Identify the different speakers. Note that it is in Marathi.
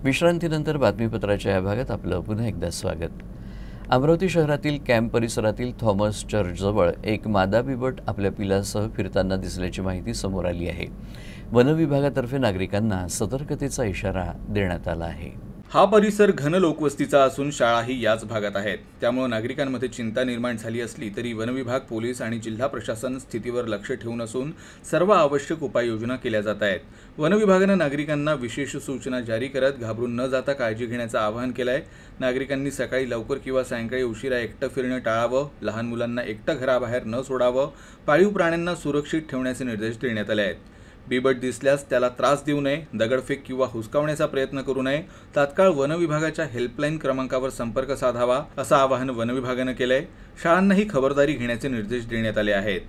Speaker 1: विश्रांतीनंतर बातमीपत्राच्या या भागात आपलं पुन्हा एकदा स्वागत। अमरावती शहरातील कॅम्प परिसरातील थॉमस चर्चजवळ एक मादा बिबट आपल्या पिलासह फिरताना दिसल्याची माहिती समोर आली आहे। वन विभागातर्फे नागरिकांना सतर्कतेचा इशारा देण्यात आला आहे।
Speaker 2: हा परिसर घन लोकवस्तीचा असून शाळाही याच भागात आहेत। त्यामुळे नागरिकांमध्ये चिंता निर्माण झाली असली तरी वन विभाग, पोलीस आणि जिल्हा प्रशासन स्थितीवर लक्ष ठेवून असून सर्व आवश्यक उपाययोजना केल्या जात आहेत। वन विभागाने नागरिकांना विशेष सूचना जारी करत घाबरून न जाता काळजी घेण्याचं आवाहन केलं आहे। नागरिकांनी सकाळी लवकर किंवा सायंकाळी उशिरा एकटं फिरणं टाळावं, लहान मुलांना एकटं घराबाहेर न सोडावं, पाळीव प्राण्यांना सुरक्षित ठेवण्याचे निर्देश देण्यात आले आहेत। बिबट दिसल्यास त्याला त्रास देऊ नये, दगडफेक किंवा हुसकावण्याचा प्रयत्न करू नये, तात्काळ वन विभागाच्या हेल्पलाईन क्रमांकावर संपर्क साधावा, असं आवाहन वन विभागाने केलंय। शाळांनाही खबरदारी घेण्याचे निर्देश देण्यात आले आहेत।